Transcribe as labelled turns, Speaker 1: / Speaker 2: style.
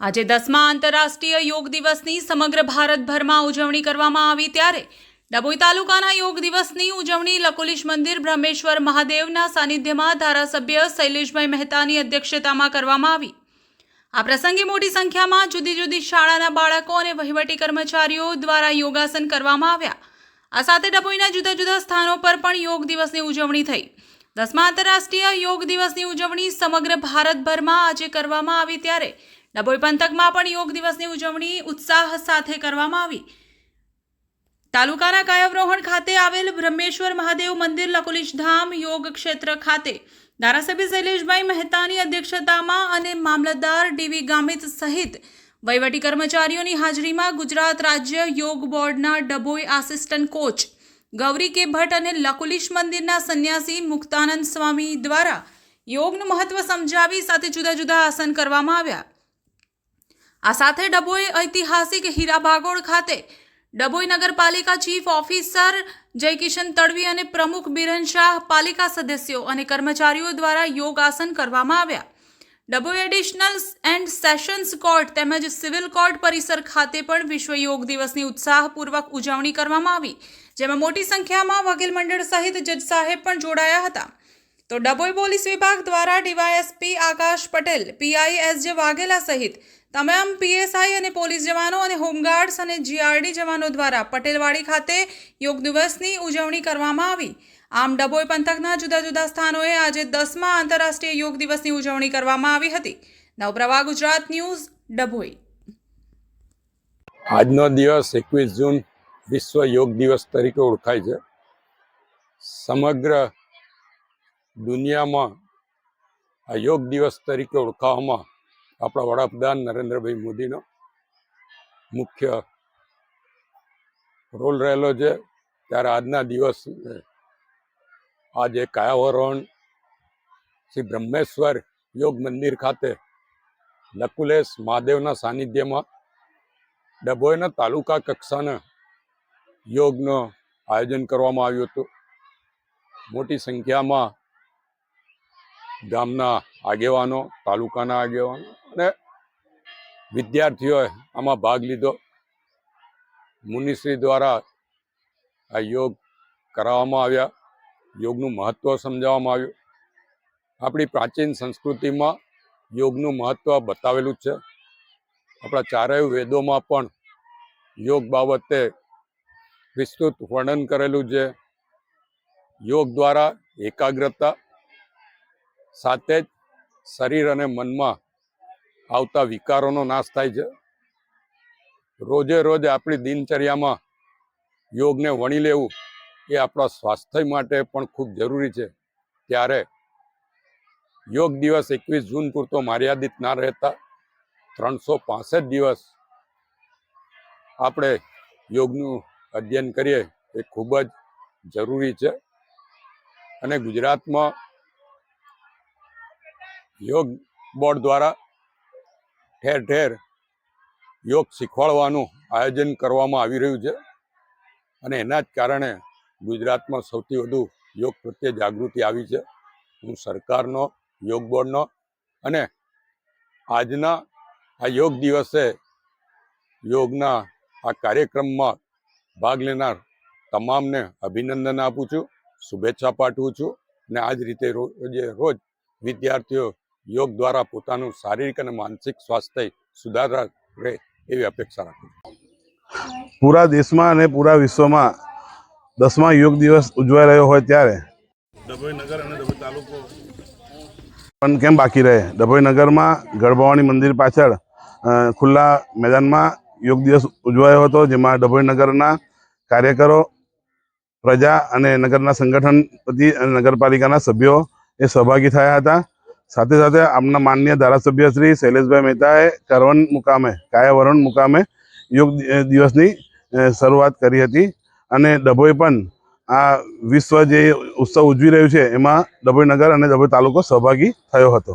Speaker 1: આજે 10મા આંતરરાષ્ટ્રીય યોગ દિવસની સમગ્ર ભારતભરમાં ઉજવણી કરવામાં આવી ત્યારે ડભોઈ તાલુકાના યોગ દિવસની ઉજવણી લકુલિશ મંદિર બ્રહ્મેશ્વર મહાદેવના સાનિધ્યમાં ધારાસભ્ય શૈલેષભાઈ મહેતાની અધ્યક્ષતામાં કરવામાં આવી। આ પ્રસંગે મોટી સંખ્યામાં જુદી જુદી શાળાના બાળકો અને વહીવટી કર્મચારીઓ દ્વારા યોગાસન કરવામાં આવ્યા। આ સાથે ડભોઈના જુદા જુદા સ્થાનો પર પણ યોગ દિવસની ઉજવણી થઈ। 10મા આંતરરાષ્ટ્રીય યોગ દિવસની ઉજવણી સમગ્ર ભારતભરમાં આજે કરવામાં આવી ત્યારે ડભોઈ પંથકમાં પણ યોગ દિવસની ઉજવણી ઉત્સાહ સાથે કરવામાં આવી। તાલુકાના કાયવરોહણ ખાતે આવેલ બ્રહ્મેશ્વર મહાદેવ મંદિર લકુલિશ ધામ યોગ ક્ષેત્ર ખાતે ધારાસભ્ય શૈલેષભાઈ મહેતાની અધ્યક્ષતામાં અને મામલતદાર ડીવી ગામિત સહિત વહીવટી કર્મચારીઓની હાજરીમાં ગુજરાત રાજ્ય યોગ બોર્ડના ડભોઈ આસિસ્ટન્ટ કોચ ગૌરી કે ભટ્ટ અને લકુલિશ મંદિરના સંન્યાસી મુક્તાનંદ સ્વામી દ્વારા યોગનું મહત્વ સમજાવી સાથે જુદા જુદા આસન કરવામાં આવ્યા। આ સાથે ડભોઈ ઐતિહાસિક હીરા ભાગોળ ખાતે ડભોઈ નગરપાલિકા ચીફ ઓફિસર જયકિશન તડવી અને પ્રમુખ બિરન શાહ, પાલિકા સદસ્યો અને કર્મચારીઓ દ્વારા યોગાસન કરવામાં આવ્યા। Dabhoi additional and sessions court તેમજ સિવિલ કોર્ટ પરિસર ખાતે પણ વિશ્વ યોગ દિવસની ઉત્સાહપૂર્વક ઉજવણી કરવામાં આવી, જેમાં મોટી સંખ્યામાં વકીલ મંડળ સહિત જજ સાહેબ પણ જોડાયા હતા। તો ડભોઈ પોલીસ વિભાગ દ્વારા ડીવાયએસપી આકાશ પટેલ, પીઆઈ એસજે વાઘેલા સહિત તમામ પીએસઆઈ અને પોલીસ જવાનો અને હોમગાર્ડ્સ અને જીઆરડી જવાનો દ્વારા પટેલવાડી ખાતે યોગ દિવસની ઉજવણી કરવામાં આવી। આમ ડભોઈ પંથકના જુદા જુદા સ્થાનોએ આજે 10મા આંતરરાષ્ટ્રીય યોગ દિવસની ઉજવણી કરવામાં આવી હતી। નવપ્રવાહ ગુજરાત ન્યૂઝ ડભોઈ।
Speaker 2: આજનો દિવસ 21 જૂન વિશ્વ યોગ દિવસ તરીકે ઓળખાય છે। સમગ્ર દુનિયામાં આ યોગ દિવસ તરીકે ઓળખાવવામાં આપણા વડાપ્રધાન નરેન્દ્રભાઈ મોદીનો મુખ્ય રોલ રહેલો છે। ત્યારે આજના દિવસ આજે કાયાવરોહણ શ્રી બ્રહ્મેશ્વર યોગ મંદિર ખાતે લકુલેશ મહાદેવના સાનિધ્યમાં ડભોઈના તાલુકા કક્ષાના યોગનું આયોજન કરવામાં આવ્યું હતું। મોટી સંખ્યામાં ગામના આગેવાનો, તાલુકાના આગેવાનો અને વિદ્યાર્થીઓએ આમાં ભાગ લીધો। મુનિશ્રી દ્વારા આ યોગ કરાવવામાં આવ્યા, યોગનું મહત્વ સમજાવવામાં આવ્યું। આપણી પ્રાચીન સંસ્કૃતિમાં યોગનું મહત્વ બતાવેલું છે। આપણા ચારેય વેદોમાં પણ યોગ બાબતે વિસ્તૃત વર્ણન કરેલું છે। યોગ દ્વારા એકાગ્રતા સાથે જ શરીર અને મનમાં આવતા વિકારોનો નાશ થાય છે। રોજે રોજ આપણી દિનચર્યામાં યોગને વણી લેવું એ આપણા સ્વાસ્થ્ય માટે પણ ખૂબ જરૂરી છે। ત્યારે યોગ દિવસ 21 જૂન પૂરતો મર્યાદિત ના રહેતા 365 દિવસ આપણે યોગનું અધ્યયન કરીએ એ ખૂબ જ જરૂરી છે। અને ગુજરાતમાં યોગ બોર્ડ દ્વારા ઠેર ઠેર યોગ શીખવાડવાનું આયોજન કરવામાં આવી રહ્યું છે। અને એના જ કારણે ગુજરાતમાં સૌથી વધુ યોગ પ્રત્યે જાગૃતિ આવી છે। હું સરકારનો, યોગ બોર્ડનો અને આજના આ યોગ દિવસે યોગના આ કાર્યક્રમમાં ભાગ લેનાર તમામને અભિનંદન આપું છું, શુભેચ્છા પાઠવું છું। અને આ જ રીતે રોજ વિદ્યાર્થીઓ યોગ દ્વારા પોતાનું શારીરિક અને માનસિક સ્વાસ્થ્ય સુધારા રહે એવી અપેક્ષા રાખું છું।
Speaker 3: પૂરા દેશમાં અને પૂરા વિશ્વમાં 10મા યોગ દિવસ ઉજવાઈ રહ્યો હોય ત્યારે ડભોઈ નગર અને ડભોઈ તાલુકો પણ કેમ બાકી રહે? ડભોઈ નગરમાં ગરબાવાણી મંદિર પાછળ ખુલ્લા મેદાનમાં યોગ દિવસ ઉજવાયો હતો, જેમાં ડભોઈ નગરના કાર્યકરો, પ્રજા અને નગરના સંગઠનપતિ અને નગરપાલિકાના સભ્યો એ સહભાગી થયા હતા। સાથે સાથે આપના માનનીય ધારાસભ્ય શ્રી શૈલેષભાઈ મહેતાએ કાયાવરોહણ મુકામે યોગ દિવસની શરૂઆત કરી હતી। અને ડભોઈ પણ આ વિશ્વ જે ઉત્સવ ઉજવી રહ્યું છે એમાં ડભોઈ નગર અને ડભોઈ તાલુકો સહભાગી થયો હતો।